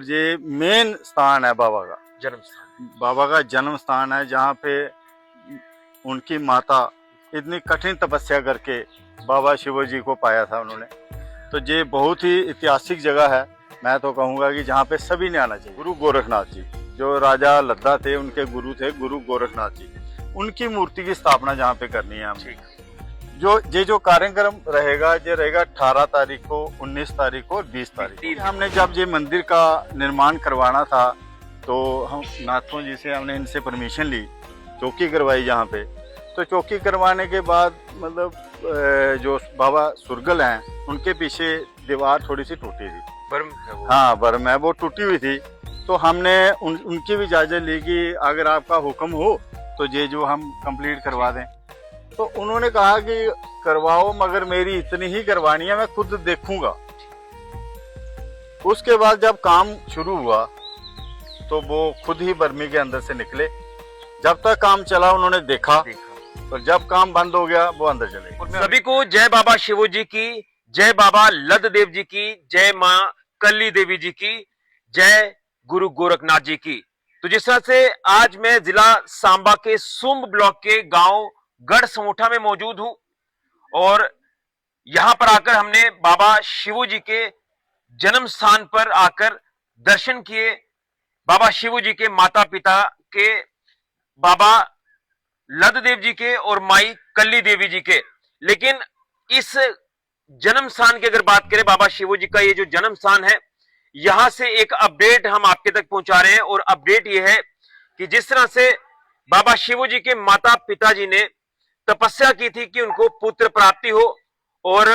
ये मेन स्थान है बाबा का जन्म स्थान। बाबा का जन्म स्थान है, जहाँ पे उनकी माता इतनी कठिन तपस्या करके बाबा शिव जी को पाया था उन्होंने। तो ये बहुत ही ऐतिहासिक जगह है। मैं तो कहूँगा कि जहाँ पे सभी ने आना चाहिए। गुरु गोरखनाथ जी जो राजा लद्दा थे, उनके गुरु थे गुरु गोरखनाथ जी, उनकी मूर्ति की स्थापना जहाँ पे करनी है हम। जो कार्यक्रम रहेगा, ये रहेगा 18 तारीख को, 19 तारीख को और 20 तारीख को। हमने जब ये मंदिर का निर्माण करवाना था तो हम नाथों जी से हमने इनसे परमिशन ली, चौकी करवाई यहाँ पे। तो चौकी करवाने के बाद मतलब जो बाबा सुरगल हैं उनके पीछे दीवार थोड़ी सी टूटी थी, बर्म है वो। हाँ बर्म है, वो टूटी हुई थी। तो हमने उनकी भी इजाज़त ली कि अगर आपका हुक्म हो तो ये जो हम कंप्लीट करवा दें। तो उन्होंने कहा कि करवाओ, मगर मेरी इतनी ही करवानी है, मैं खुद देखूंगा। उसके बाद जब काम शुरू हुआ तो वो खुद ही बर्मी के अंदर से निकले। जब तक काम चला उन्होंने देखा, और जब काम बंद हो गया वो अंदर चले गए। सभी को जय बाबा शिव जी की, जय बाबा लद देव जी की, जय माँ कल्ली देवी जी की, जय गुरु गोरखनाथ जी की। तो जिस तरह से आज मैं जिला सांबा के सुम्ब ब्लॉक के गांव गढ़ समूठा में मौजूद हूं और यहां पर आकर हमने बाबा शिव जी के जन्म स्थान पर आकर दर्शन किए। बाबा शिव जी के माता पिता के, बाबा लद देव जी के और माई कल्ली देवी जी के। लेकिन इस जन्म स्थान की अगर बात करें, बाबा शिव जी का ये जो जन्म स्थान है, यहां से एक अपडेट हम आपके तक पहुंचा रहे हैं। और अपडेट ये है कि जिस तरह से बाबा शिव जी के माता पिताजी ने तपस्या की थी कि उनको पुत्र प्राप्ति हो, और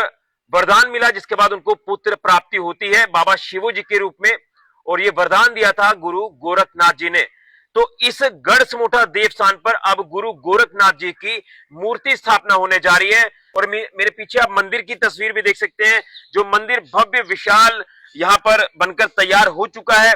वरदान मिला, जिसके बाद उनको पुत्र प्राप्ति होती है बाबा शिव जी के रूप में। और ये वरदान दिया था गुरु गोरखनाथ जी ने। तो इस गढ़ समूठा देवस्थान पर अब गुरु गोरखनाथ जी की मूर्ति स्थापना होने जा रही है। और मेरे पीछे आप मंदिर की तस्वीर भी देख सकते हैं, जो मंदिर भव्य विशाल यहाँ पर बनकर तैयार हो चुका है।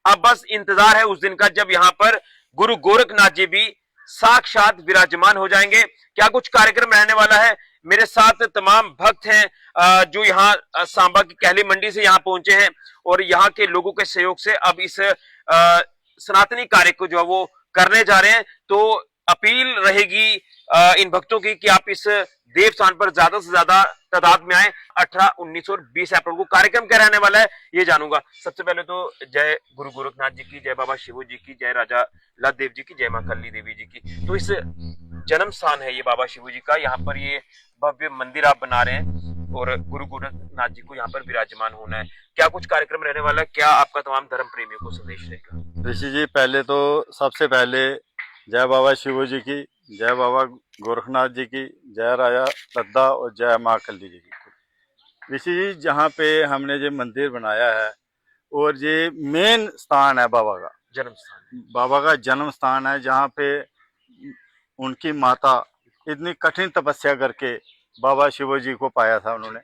अब बस इंतजार है उस दिन का जब यहाँ पर गुरु गोरखनाथ जी भी साक्षात विराजमान हो जाएंगे। क्या कुछ कार्यक्रम रहने वाला है, मेरे साथ तमाम भक्त हैं जो यहाँ सांबा की कहली मंडी से यहाँ पहुंचे हैं, और यहाँ के लोगों के सहयोग से अब इस सनातनी कार्य को जो है वो करने जा रहे हैं। तो अपील रहेगी इन भक्तों की कि आप इस देव स्थान पर ज्यादा से ज्यादा तादाद में आए। 18, 19 और 20 अप्रैल को कार्यक्रम क्या रहने वाला है ये जानूंगा। सबसे पहले तो जय गुरु गोरखनाथ जी की, जय बाबा शिव जी की, जय राजा लद देव जी की, जय मां कल्ली देवी जी की। तो इस जन्म स्थान है ये बाबा शिव जी का, यहाँ पर ये भव्य मंदिर आप बना रहे हैं और गुरु गोरखनाथ जी को यहाँ पर विराजमान होना है। क्या कुछ कार्यक्रम रहने वाला है, क्या आपका तमाम धर्म प्रेमियों को संदेश रहेगा? ऋषि जी, पहले तो सबसे पहले जय बाबा शिव जी की, जय बाबा गोरखनाथ जी की, जय राजा लद्दा और जय माँ कल्ली जी की। ऋषि जी, जहाँ पे हमने ये मंदिर बनाया है और ये मेन स्थान है बाबा का जन्म स्थान, बाबा का जन्म स्थान है, जहाँ पे उनकी माता इतनी कठिन तपस्या करके बाबा शिव जी को पाया था उन्होंने।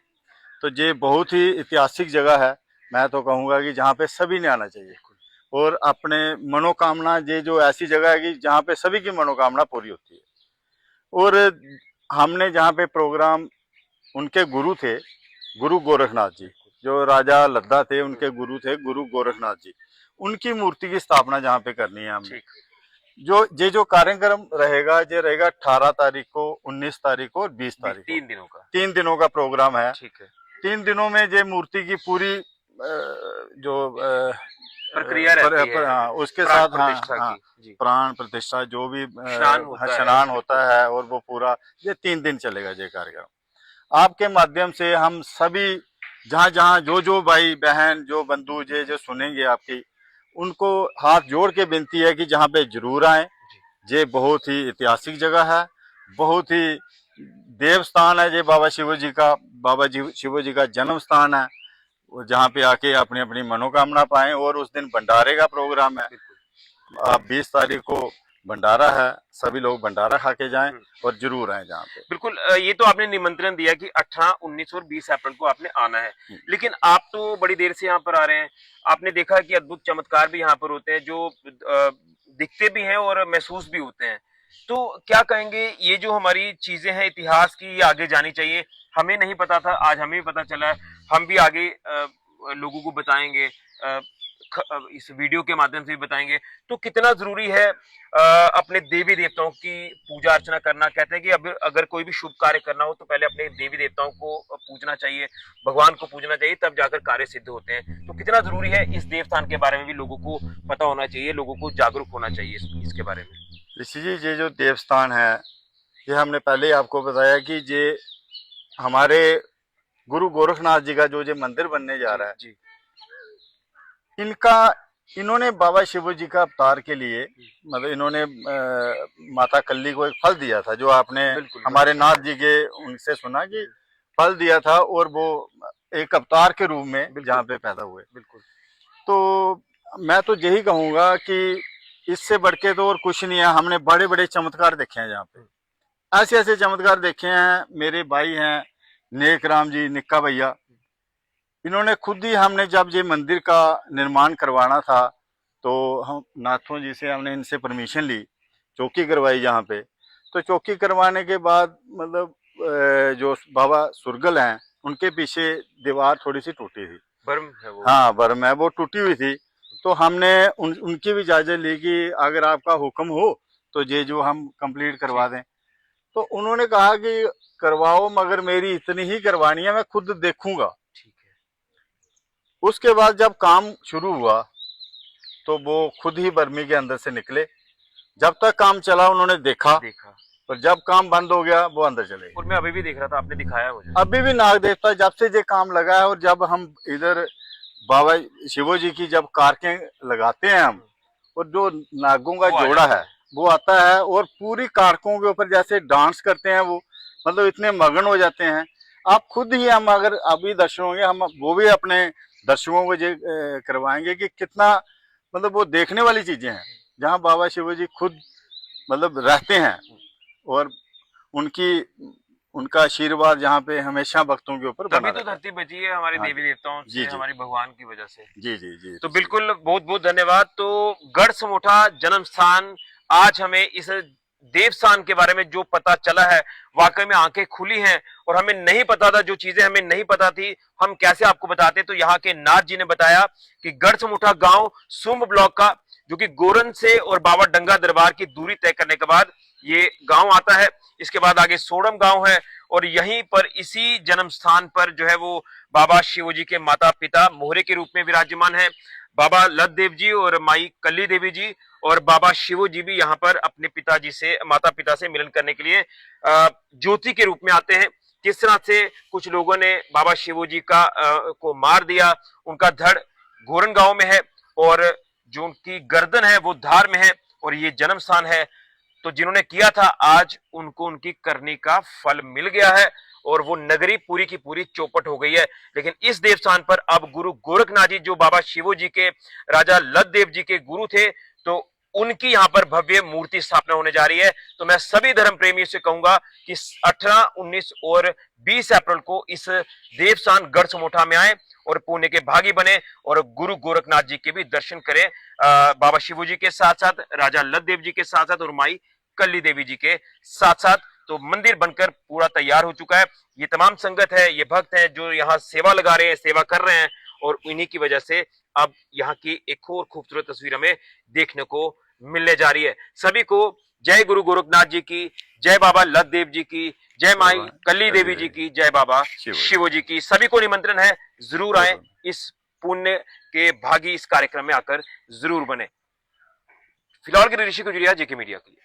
तो ये बहुत ही ऐतिहासिक जगह है। मैं तो कहूँगा कि जहाँ पे सभी ने आना चाहिए और अपने मनोकामना, ये जो ऐसी जगह है कि जहाँ पे सभी की मनोकामना पूरी होती है। और हमने जहाँ पे प्रोग्राम, उनके गुरु थे गुरु गोरखनाथ जी, जो राजा लद्दा थे उनके गुरु थे गुरु गोरखनाथ जी, उनकी मूर्ति की स्थापना जहाँ पे करनी है हमने। जो कार्यक्रम रहेगा, ये रहेगा 18 तारीख को, 19 तारीख को और 20 तारीख को। 3 दिनों का प्रोग्राम है। ठीक है। 3 दिनों में ये मूर्ति की पूरी जो प्रक्रिया रहती है, हाँ, उसके साथ हाँ, प्राण प्रतिष्ठा जो भी स्नान होता है, और वो पूरा ये 3 दिन चलेगा ये कार्यक्रम। आपके माध्यम से हम सभी जहाँ जहाँ जो भाई बहन, जो बंधु जो सुनेंगे आपकी, उनको हाथ जोड़ के विनती है कि जहाँ पे जरूर आए। ये बहुत ही ऐतिहासिक जगह है, बहुत ही देव स्थान है। ये बाबा शिव जी का, शिव जी का जन्म स्थान है, जहाँ पे आके अपनी अपनी मनोकामना पाएं। और उस दिन भंडारे का प्रोग्राम है। 20 तारीख को भंडारा है, सभी लोग भंडारा खा के जाएं और जरूर आए जहाँ पे। बिल्कुल। ये तो आपने निमंत्रण दिया कि 18, 19 और 20 अप्रैल को आपने आना है, लेकिन आप तो बड़ी देर से यहाँ पर आ रहे हैं। आपने देखा कि अद्भुत चमत्कार भी यहाँ पर होते हैं, जो दिखते भी हैं और महसूस भी होते हैं। तो क्या कहेंगे, ये जो हमारी चीजें हैं इतिहास की, ये आगे जानी चाहिए। हमें नहीं पता था, आज हमें भी पता चला है, हम भी आगे लोगों को बताएंगे। इस वीडियो के माध्यम से भी बताएंगे। तो कितना जरूरी है अपने देवी देवताओं की पूजा अर्चना करना। कहते हैं कि अब अगर कोई भी शुभ कार्य करना हो तो पहले अपने देवी देवताओं को पूजना चाहिए, भगवान को पूजना चाहिए, तब जाकर कार्य सिद्ध होते हैं। तो कितना जरूरी है इस देवस्थान के बारे में भी लोगों को पता होना चाहिए, लोगों को जागरूक होना चाहिए इसके बारे में। ऋषि जी, ये जो देवस्थान है, ये हमने पहले ही आपको बताया कि ये हमारे गुरु गोरखनाथ जी का जो मंदिर बनने जा रहा है जी, इन्होंने बाबा शिव जी का अवतार के लिए, मतलब इन्होंने माता कल्ली को एक फल दिया था, जो आपने हमारे नाथ जी के उनसे सुना कि फल दिया था, और वो एक अवतार के रूप में जहाँ पे पैदा हुए। बिल्कुल। तो मैं तो यही कहूँगा कि इससे बढ़ के तो और कुछ नहीं है। हमने बड़े बड़े चमत्कार देखे हैं यहाँ पे, ऐसे ऐसे चमत्कार देखे हैं। मेरे भाई हैं नेक राम जी, निक्का भैया, इन्होंने खुद ही, हमने जब ये मंदिर का निर्माण करवाना था तो हम नाथों जी से हमने इनसे परमिशन ली, चौकी करवाई यहाँ पे। तो चौकी करवाने के बाद मतलब जो बाबा सुरगल हैं उनके पीछे दीवार थोड़ी सी टूटी थी, बर्म है वो। हाँ बर्म है, वो टूटी हुई थी। तो हमने उनकी भी इजाज़त ली कि अगर आपका हुक्म हो तो ये जो हम कंप्लीट करवा दें। तो उन्होंने कहा कि करवाओ, मगर मेरी इतनी ही करवानी है, मैं खुद देखूंगा। ठीक है। उसके बाद जब काम शुरू हुआ तो वो खुद ही बर्मी के अंदर से निकले। जब तक काम चला उन्होंने देखा, पर जब काम बंद हो गया वो अंदर चले गए। और मैं अभी भी देख रहा था, आपने दिखाया मुझे। अभी भी नाग देवता जब से ये काम लगा है, और जब हम इधर बाबा शिवो जी की जब कारकें लगाते हैं हम, और जो नागों का जोड़ा है वो आता है, और पूरी कारकों के ऊपर जैसे डांस करते हैं वो, मतलब इतने मगन हो जाते हैं। आप खुद ही, हम अगर अभी दर्शन होंगे, हम वो भी अपने दर्शकों को ये करवाएंगे कि कितना मतलब वो देखने वाली चीजें हैं, जहाँ बाबा शिव जी खुद मतलब रहते हैं, और उनका आशीर्वाद जहाँ पे हमेशा भक्तों के ऊपर बना तभी तो रहता है। धरती बची है हमारे हाँ, देवी देवताओं से, जी, जी। हमारी भगवान की वजह से। जी जी जी। तो बिल्कुल, बहुत बहुत धन्यवाद। तो गढ़ समोठा जन्म स्थान, आज हमें इस देवस्थान के बारे में जो पता चला है, वाकई में आंखें खुली हैं। और हमें नहीं पता था, जो चीजें हमें नहीं पता थी हम कैसे आपको बताते। तो यहाँ के नाथ जी ने बताया कि गढ़ समोठा गांव सुंब ब्लॉक का, जो कि गोरन से और बाबा डंगा दरबार की दूरी तय करने के बाद ये गांव आता है। इसके बाद आगे सोडम गांव है, और यहीं पर इसी जन्म स्थान पर जो है वो बाबा शिवजी के माता पिता मोहरे के रूप में विराजमान है, बाबा लत देव जी और माई कल्ली देवी जी। और बाबा शिवो जी भी यहाँ पर अपने पिताजी से, माता पिता से मिलन करने के लिए ज्योति के रूप में आते हैं। किस तरह से कुछ लोगों ने बाबा शिवो जी को मार दिया, उनका धड़ गोरन गांव में है, और जो उनकी गर्दन है वो धार में है, और ये जन्म स्थान है। तो जिन्होंने किया था, आज उनको उनकी करनी का फल मिल गया है, और वो नगरी पूरी की पूरी चौपट हो गई है। लेकिन इस देवस्थान पर अब गुरु गोरखनाथ जी, जो बाबा शिवो जी के, राजा लत देव जी के गुरु थे, तो उनकी यहाँ पर भव्य मूर्ति स्थापना होने जा रही है। तो मैं सभी धर्म प्रेमियों से कहूंगा कि 18, 19 और 20 अप्रैल को इस देवस्थान गढ़ समोठा में आए और पुण्य के भागी बने, और गुरु गोरखनाथ जी के भी दर्शन करें, बाबा शिवो जी के साथ साथ, राजा लत देव जी के साथ साथ, और माई कल्ली देवी जी के साथ साथ। तो मंदिर बनकर पूरा तैयार हो चुका है। ये तमाम संगत है, ये भक्त हैं जो यहाँ सेवा लगा रहे हैं, सेवा कर रहे हैं, और इन्हीं की वजह से अब यहाँ की एक और खूबसूरत तस्वीर हमें देखने को मिलने जा रही है। सभी को जय गुरु गोरखनाथ जी की, जय बाबा लत देव जी की, जय माई कल्ली देवी जी की, जय बाबा शिवो जी की। सभी को निमंत्रण है, जरूर आए, इस पुण्य के भागी इस कार्यक्रम में आकर जरूर बने। फिलहाल के ऋषि गुजरिया, जेके मीडिया के लिए।